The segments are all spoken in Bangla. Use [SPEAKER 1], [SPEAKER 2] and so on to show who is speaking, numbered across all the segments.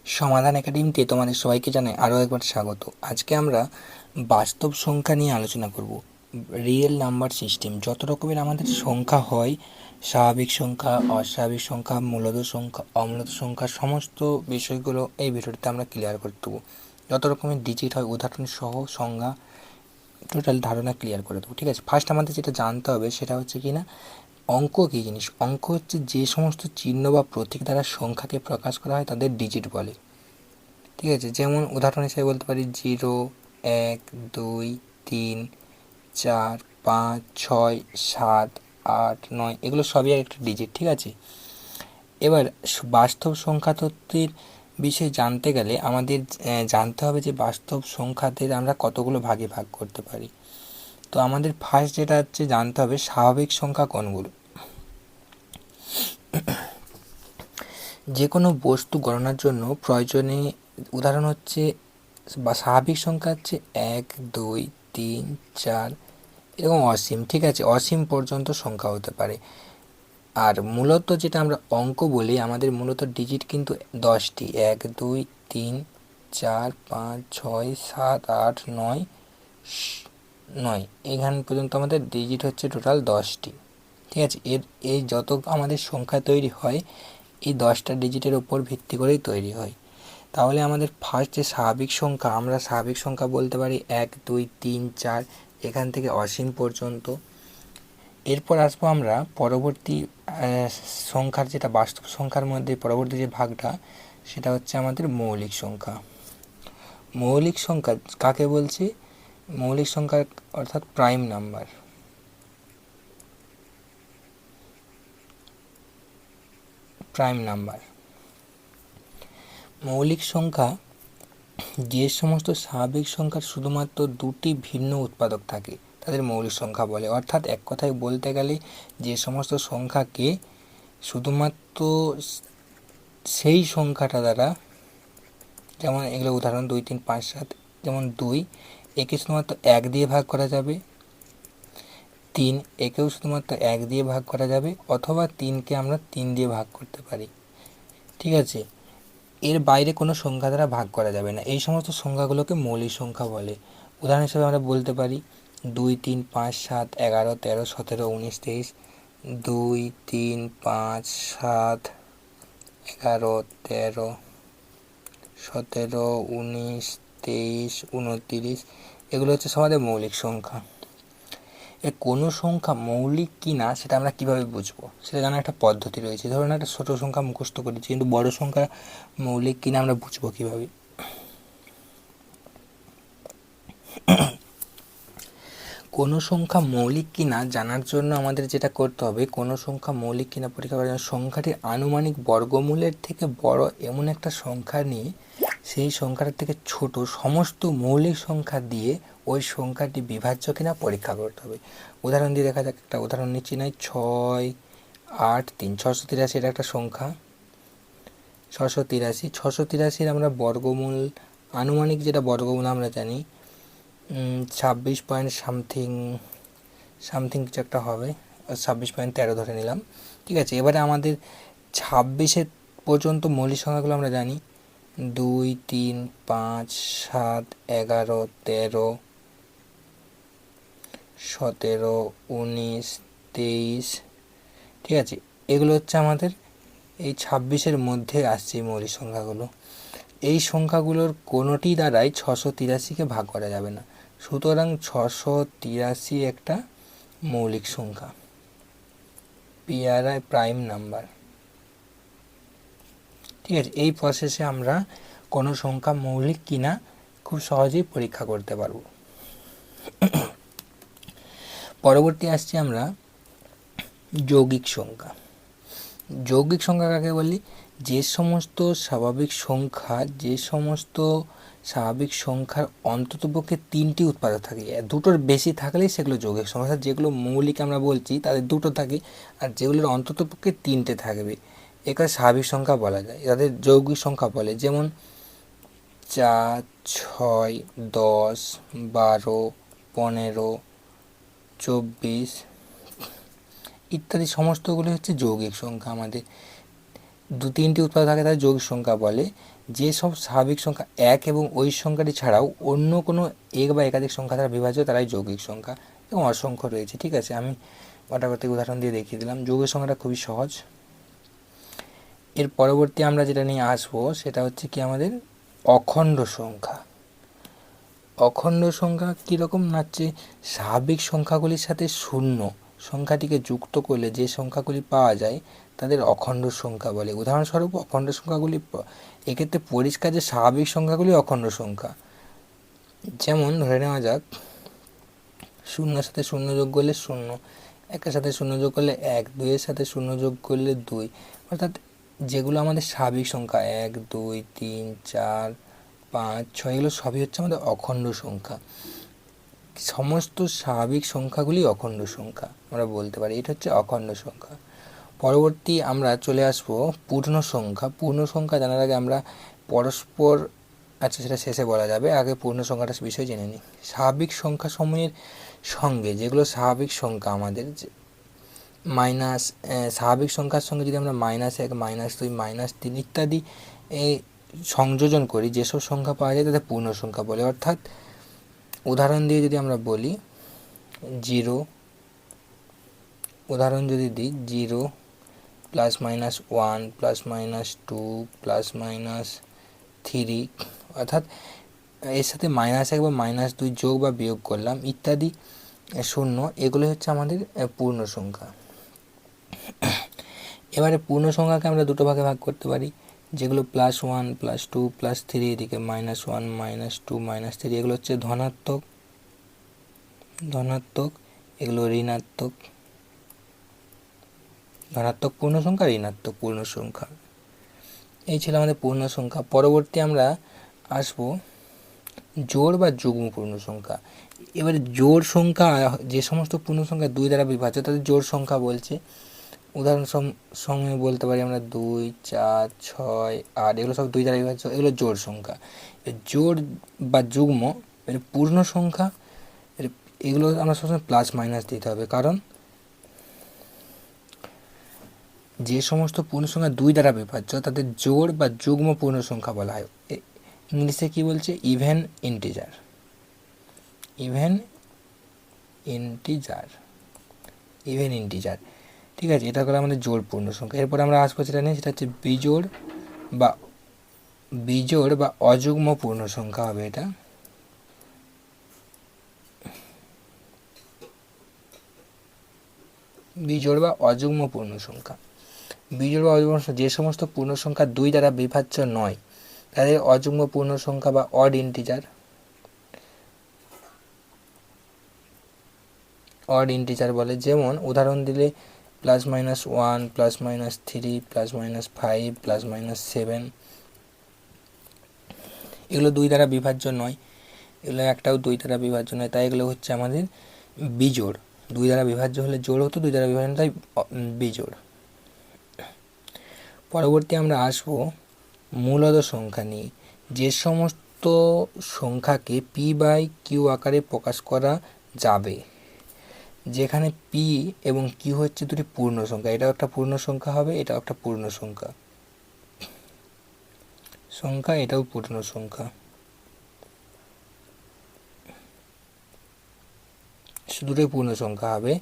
[SPEAKER 1] সমাধান একাডেমিতে তোমাদের সবাইকে জানাই আরও একবার স্বাগত। আজকে আমরা বাস্তব সংখ্যা নিয়ে আলোচনা করব। রিয়েল নাম্বার সিস্টেম, যত রকমের আমাদের সংখ্যা হয়, স্বাভাবিক সংখ্যা, অস্বাভাবিক সংখ্যা, মূলদ সংখ্যা, অমূলদ সংখ্যা, সমস্ত বিষয়গুলো এই ভিডিওতে আমরা ক্লিয়ার করে দেবো। যত রকমের ডিজিট হয় উদাহরণ সহ সংজ্ঞা টোটাল ধারণা ক্লিয়ার করে দেবো। ঠিক আছে, ফার্স্ট আমাদের যেটা জানতে হবে সেটা হচ্ছে কি না, অঙ্ক কী জিনিস। অঙ্ক হচ্ছে যে সমস্ত চিহ্ন বা প্রতীক দ্বারা সংখ্যাকে প্রকাশ করা হয় তাদের ডিজিট বলে। ঠিক আছে, যেমন উদাহরণ হিসেবে বলতে পারি 0, 1, 2, 3, 4, 5, 6, 7, 8, 9, এগুলো সবই একটা ডিজিট। ঠিক আছে, এবার বাস্তব সংখ্যা তত্ত্বের বিষয়ে জানতে গেলে আমাদের জানতে হবে যে বাস্তব সংখ্যাদের আমরা কতগুলো ভাগে ভাগ করতে পারি। তো আমাদের ফার্স্ট যেটা হচ্ছে জানতে হবে স্বাভাবিক সংখ্যা কোনগুলো। যে কোনো বস্তু গণনার জন্য প্রয়োজনে উদাহরণ হচ্ছে বা স্বাভাবিক সংখ্যা হচ্ছে 1, 2, 3, 4 এবং অসীম। ঠিক আছে, অসীম পর্যন্ত সংখ্যা হতে পারে। আর মূলত যেটা আমরা অঙ্ক বলি, আমাদের মূলত ডিজিট কিন্তু 10টি, 1, 2, 3, 4, 5, 6, 7, 8, 9, 9, এখান পর্যন্ত আমাদের ডিজিট হচ্ছে টোটাল 10টি। ঠিক আছে, এই যত আমাদের সংখ্যা তৈরি হয় এই 10টা ডিজিটের ওপর ভিত্তি করেই তৈরি হয়। তাহলে আমাদের ফার্স্ট যে স্বাভাবিক সংখ্যা, আমরা স্বাভাবিক সংখ্যা বলতে পারি 1, 2, 3, 4 এখান থেকে অসীম পর্যন্ত। এরপর আসবো আমরা পরবর্তী সংখ্যার, যেটা বাস্তব সংখ্যার মধ্যে পরবর্তী যে ভাগটা সেটা হচ্ছে আমাদের মৌলিক সংখ্যা। মৌলিক সংখ্যা কাকে বলছি? মৌলিক সংখ্যা অর্থাৎ প্রাইম নাম্বার। প্রাইম নাম্বার মৌলিক সংখ্যা যে সমস্ত স্বাভাবিক সংখ্যার শুধুমাত্র দুটি ভিন্ন উৎপাদক থাকে তাদের মৌলিক সংখ্যা বলে। অর্থাৎ এক কথায় বলতে গেলে যে সমস্ত সংখ্যাকে শুধুমাত্র সেই সংখ্যাটা দ্বারা, যেমন এগুলো উদাহরণ 2, 3, 5, 7, যেমন 2 একে শুধুমাত্র 1 দিয়ে ভাগ করা যাবে, 3 একেও শুধুমাত্র 1 দিয়ে ভাগ করা যাবে, অথবা 3কে আমরা 3 দিয়ে ভাগ করতে পারি। ঠিক আছে, এর বাইরে কোনো সংখ্যা দ্বারা ভাগ করা যাবে না। এই সমস্ত সংখ্যাগুলোকে মৌলিক সংখ্যা বলে। উদাহরণ হিসেবে আমরা বলতে পারি 2, 3, 5, 7, 11, 13, 17, 19, 23, 2, 3, 5, 7, 11, 13, 17, 19, 23, 29, এগুলো হচ্ছে আমাদের মৌলিক সংখ্যা। কোনো সংখ্যা মৌলিক কি না সেটা আমরা কিভাবে বুঝবো, সেটা জানার একটা পদ্ধতি রয়েছে। ধরুন একটা ছোট সংখ্যা মুখস্থ করেছি, কিন্তু বড় সংখ্যা মৌলিক কিনা আমরা বুঝবো কিভাবে? কোনো সংখ্যা মৌলিক কিনা জানার জন্য আমাদের যেটা করতে হবে, কোনো সংখ্যা মৌলিক কিনা পরীক্ষা করার জন্য সংখ্যাটির আনুমানিক বর্গমূলের থেকে বড় এমন একটা সংখ্যা নিয়ে সেই সংখ্যাটার থেকে ছোট সমস্ত মৌলিক সংখ্যা দিয়ে ওই সংখ্যাটি বিভাজ্য কিনা পরীক্ষা করতে হবে। উদাহরণ দিয়ে দেখা যাক, একটা উদাহরণ নিচ্ছি নাই, 6, 8, 3, 683 এটা একটা সংখ্যা। 683 আমরা বর্গমূল, আনুমানিক যেটা বর্গমূল আমরা জানি 26 পয়েন্ট সামথিং কিছু একটা হবে, 26.13 ধরে নিলাম। ঠিক আছে, এবারে আমাদের 26 পর্যন্ত মৌলিক সংখ্যাগুলো আমরা জানি 2, 3, 5, 7, 11, 13, 17, 19, 23। ঠিক আছে, এগুলো হচ্ছে আমাদের এই 26-এর মধ্যে আসছে এই মৌলিক সংখ্যাগুলো। এই সংখ্যাগুলোর কোনোটি দ্বারাই 683কে ভাগ করা যাবে না। সুতরাং 683 একটা মৌলিক সংখ্যা, প্রাইম নাম্বার। ঠিক আছে, এই প্রসেসে আমরা কোনো সংখ্যা মৌলিক কিনা খুব সহজেই পরীক্ষা করতে পারব। পরবর্তী আসছি আমরা যৌগিক সংখ্যা। যৌগিক সংখ্যা কাকে বলি? যে সমস্ত স্বাভাবিক সংখ্যার অন্ততপক্ষে 3টি উৎপাদক থাকে, দুটোর বেশি থাকলেই সেগুলো যৌগিক সংখ্যা। যেগুলো মৌলিক আমরা বলছি তাদের 2টো থাকে, আর যেগুলোর অন্ততপক্ষে 3টে থাকবে একে স্বাভাবিক সংখ্যা বলা যায়, তাদের যৌগিক সংখ্যা বলে। যেমন 4, 6, 10, 12, 15, 24 ইত্যাদি সমস্তগুলো হচ্ছে যৌগিক সংখ্যা আমাদের। তিনটি উৎপাদক থাকে তাদের যৌগিক সংখ্যা বলে। যেসব স্বাভাবিক সংখ্যা এক এবং ওই সংখ্যাটি ছাড়াও অন্য কোনো এক বা একাধিক সংখ্যা দ্বারা বিভাজ্য তারাই যৌগিক সংখ্যা, এবং অসংখ্য রয়েছে। ঠিক আছে, আমি কটাকটি উদাহরণ দিয়ে দেখিয়ে দিলাম। যৌগিক সংখ্যাটা খুবই সহজ। এর পরবর্তী আমরা যেটা নিয়ে আসবো সেটা হচ্ছে কি আমাদের অখণ্ড সংখ্যা। অখণ্ড সংখ্যা কীরকম না, হচ্ছে স্বাভাবিক সংখ্যাগুলির সাথে শূন্য সংখ্যাটিকে যুক্ত করলে যে সংখ্যাগুলি পাওয়া যায় তাদের অখণ্ড সংখ্যা বলে। উদাহরণস্বরূপ অখণ্ড সংখ্যাগুলি, এক্ষেত্রে পরিষ্কার যে স্বাভাবিক সংখ্যাগুলি অখণ্ড সংখ্যা। যেমন ধরে নেওয়া যাক, শূন্যের সাথে শূন্য যোগ করলে শূন্য, একের সাথে শূন্য যোগ করলে এক, দুইয়ের সাথে শূন্য যোগ করলে দুই। অর্থাৎ যেগুলো আমাদের স্বাভাবিক সংখ্যা 1, 2, 3, 4, 5, 6 এগুলো সবই হচ্ছে আমাদের অখণ্ড সংখ্যা। সমস্ত স্বাভাবিক সংখ্যাগুলি অখণ্ড সংখ্যা আমরা বলতে পারি, এটা হচ্ছে অখণ্ড সংখ্যা। পরবর্তী আমরা চলে আসব পূর্ণ সংখ্যা। পূর্ণ সংখ্যা জানার আগে আমরা পরস্পর, আচ্ছা সেটা শেষে বলা যাবে, আগে পূর্ণ সংখ্যাটার বিষয় জেনে নিই। স্বাভাবিক সংখ্যা সমূহের সঙ্গে যেগুলো স্বাভাবিক সংখ্যা আমাদের মাইনাস, স্বাভাবিক সংখ্যার সঙ্গে যদি আমরা -1, -2, -3 ইত্যাদি সংযোজন করি, যেসব সংখ্যা পাওয়া যায় তাদের পূর্ণ সংখ্যা বলে। অর্থাৎ উদাহরণ দিয়ে যদি আমরা বলি 0, উদাহরণ যদি দিই 0 +-1 +-2 +-3, অর্থাৎ এর সাথে -1 বা -2 যোগ বা বিয়োগ করলাম ইত্যাদি শূন্য, এগুলো হচ্ছে আমাদের পূর্ণ সংখ্যা। এবারে পূর্ণ সংখ্যাকে আমরা দুটো ভাগে ভাগ করতে পারি, যেগুলো +1 +2 +3, এদিকে -1 -2 -3, এগুলো হচ্ছে ধনাত্মক, এগুলো ঋণাত্মক, ধনাত্মক পূর্ণ সংখ্যা, ঋণাত্মক পূর্ণ সংখ্যা। এই ছিল আমাদের পূর্ণ সংখ্যা। পরবর্তী আমরা আসব জোড় বা যুগ্ম পূর্ণ সংখ্যা। এবারে জোড় সংখ্যা, যে সমস্ত পূর্ণ সংখ্যা 2 দ্বারা বিভাজ্য তাদের জোড় সংখ্যা বলছে। উদাহরণ সময় বলতে পারি আমরা 2, 4, 6, 8, এগুলো সব 2 দ্বারা বিভাজ্য, এগুলো জোড় সংখ্যা। জোড় বা যুগ্ম পূর্ণ সংখ্যা, এগুলো আমরা সবসময় +- দিতে হবে, কারণ যে সমস্ত পূর্ণ সংখ্যা 2 দ্বারা বিভাজ্য তাদের জোড় বা যুগ্ম পূর্ণ সংখ্যা বলা হয়। ইংলিশে কি বলছে? Even integer. ঠিক আছে, এটা করে আমাদের জোড় পূর্ণ সংখ্যা। এরপর আমরা আসবো যেটা নিয়ে, সেটা হচ্ছে বিজোড় বা অযুগ্ম পূর্ণ সংখ্যা হবে এটা। বিজোড় বা অযুগ্ম পূর্ণ সংখ্যা। বিজোড় বা অযুগ্ম, যে সমস্ত পূর্ণ সংখ্যা 2 দ্বারা বিভাজ্য নয় তাদের অযুগ্ম পূর্ণ সংখ্যা বা অড ইন্টিজার বলে। যেমন উদাহরণ দিলে +-1 +-3 +-5 +-7, এগুলো 2 দ্বারা বিভাজ্য নয়, এগুলো একটাও 2 দ্বারা বিভাজ্য নয়, তাই এগুলো হচ্ছে আমাদের বিজোড়। 2 দ্বারা বিভাজ্য হলে জোড় হতো, 2 দ্বারা বিভাজ্য তাই বিজোড়। পরবর্তী আমরা আসব মূলদ সংখ্যা নিয়ে। যে সমস্ত সংখ্যাকে p/q আকারে প্রকাশ করা যাবে, যেখানে p এবং q হচ্ছে দুটি পূর্ণ সংখ্যা, এটাও একটা পূর্ণ সংখ্যা হবে, এটাও একটা পূর্ণ সংখ্যা, এটাও পূর্ণ সংখ্যা, দুটোই পূর্ণ সংখ্যা হবে,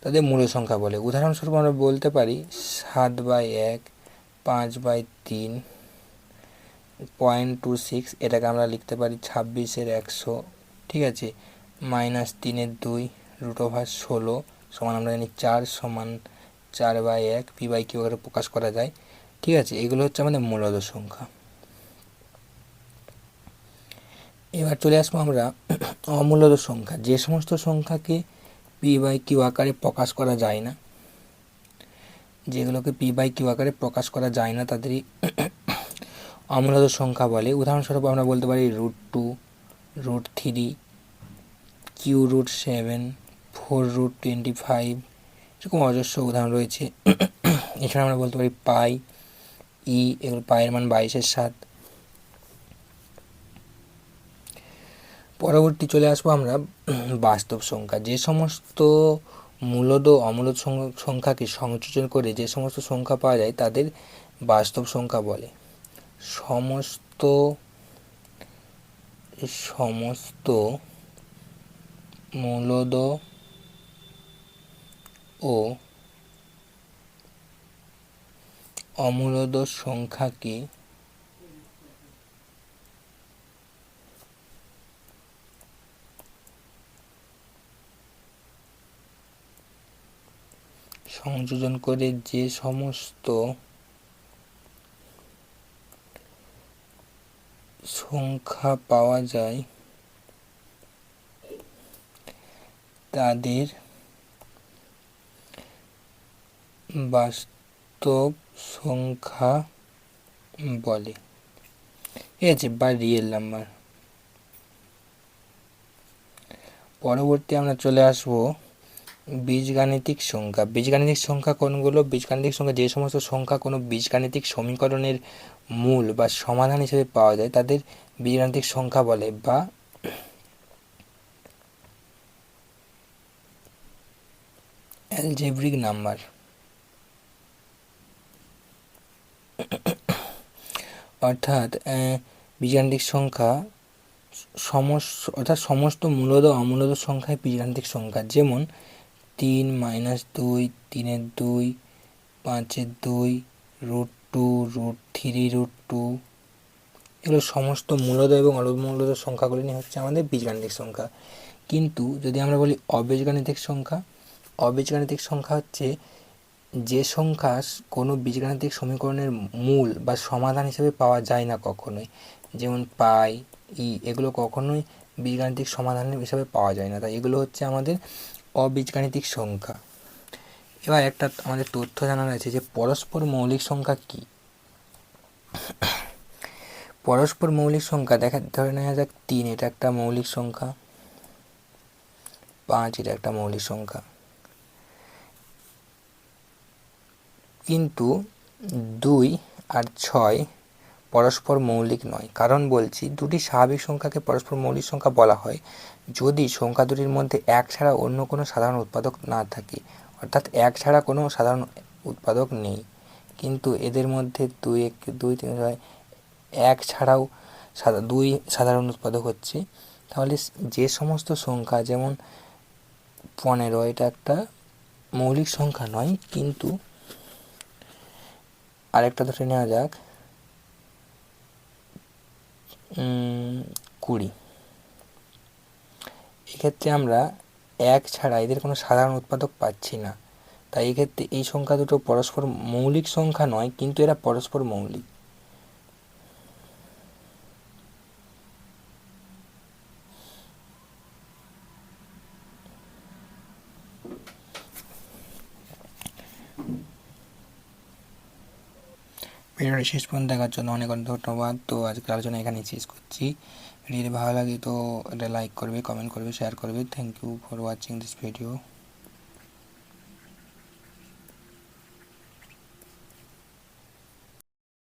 [SPEAKER 1] তাদের মূল সংখ্যা বলে। উদাহরণস্বরূপ আমরা বলতে পারি 7/1, 5/3, 0.26, এটাকে আমরা লিখতে পারি 26/100। ঠিক আছে, -3/2 √16 সমান আমরা জানি 4 সমান 4/1, p/q আকারে প্রকাশ করা যায়। ঠিক আছে, এগুলো হচ্ছে আমাদের মূলদ সংখ্যা। এবার চলে আসবো আমরা অমূলদ সংখ্যা। যে সমস্ত সংখ্যাকে p/q আকারে প্রকাশ করা যায় না, যেগুলোকে p/q আকারে প্রকাশ করা যায় না তাদেরই অমূলদ সংখ্যা বলে। উদাহরণস্বরূপ আমরা বলতে পারি √2, √3, q√7, 4√25, এরকম অজস্র উদাহরণ রয়েছে। এছাড়া আমরা বলতে পারি পাই, এগুলো পায়ের মান 22/7। পরবর্তী চলে আসবো আমরা বাস্তব সংখ্যা। যে সমস্ত মূলদ ও অমূলদ সংখ্যাকে সংযোজন করে যে সমস্ত সংখ্যা পাওয়া যায় তাদের বাস্তব সংখ্যা বলে। সমস্ত মূলদ ও অমূলদ সংখ্যাকে সংযোজন করে যে সমস্ত সংখ্যা পাওয়া যায় তাদের বাস্তব সংখ্যা বলে। ঠিক আছে, বা রিয়েল নাম্বার। পরবর্তী আমরা চলে আসবো বীজগাণিতিক সংখ্যা। বীজগাণিতিক সংখ্যা কোনগুলো? বীজগাণিতিক সংখ্যা যে সমস্ত সংখ্যা কোনো বীজগাণিতিক সমীকরণের মূল বা সমাধান হিসেবে পাওয়া যায় তাদের বীজগাণিতিক সংখ্যা বলে, বা অ্যালজেব্রিক নাম্বার। অর্থাৎ বীজগাণিতিক সংখ্যা সমস্ত মূলদ অমূলদ সংখ্যায় বীজগাণিতিক সংখ্যা, যেমন 3 - 2, 3/2, 5/2, √2, √3, √2, এগুলো সমস্ত মূলদ এবং অমূলদ সংখ্যাগুলি নিয়ে হচ্ছে আমাদের বীজগাণিতিক সংখ্যা। কিন্তু যদি আমরা বলি অবীজগাণিতিক সংখ্যা, অবীজগাণিতিক সংখ্যা হচ্ছে যে সংখ্যা কোনো বীজগাণিতিক সমীকরণের মূল বা সমাধান হিসেবে পাওয়া যায় না কখনোই, যেমন পাই, এগুলো কখনোই বীজগাণিতিক সমাধান হিসেবে পাওয়া যায় না, তাই এগুলো হচ্ছে আমাদের অবীজগাণিতিক সংখ্যা। এবার একটা আমাদের তথ্য জানার আছে যে পরস্পর মৌলিক সংখ্যা কি। পরস্পর মৌলিক সংখ্যা ধরে নেওয়া যাক 3 এটা একটা মৌলিক সংখ্যা, 5 এটা একটা মৌলিক সংখ্যা, কিন্তু 2 আর 6 পরস্পর মৌলিক নয়। কারণ বলছি, দুটি স্বাভাবিক সংখ্যাকে পরস্পর মৌলিক সংখ্যা বলা হয় যদি সংখ্যা দুটির মধ্যে এক ছাড়া অন্য কোনো সাধারণ উৎপাদক না থাকে, অর্থাৎ এক ছাড়া কোনো সাধারণ উৎপাদক নেই। কিন্তু এদের মধ্যে 2, 3, 6 এক ছাড়াও 2 সাধারণ উৎপাদক হচ্ছে। তাহলে যে সমস্ত সংখ্যা, যেমন 15 এটা একটা মৌলিক সংখ্যা নয়, কিন্তু আরেকটা ধরে নেওয়া যাক 20, এক্ষেত্রে আমরা এক ছাড়া এদের কোনো সাধারণ উৎপাদক পাচ্ছি না, তাই এক্ষেত্রে এই সংখ্যা দুটো পরস্পর মৌলিক সংখ্যা নয়, কিন্তু এরা পরস্পর মৌলিক। ভিডিওটি শেষ পর্যন্ত দেখার জন্য অনেক অনেক ধন্যবাদ। তো আজকের আলোচনা এখানেই শেষ করছি। যদি ভালো লাগে তো এটা লাইক করবে, কমেন্ট করবে, শেয়ার করবে। Thank you for watching this video.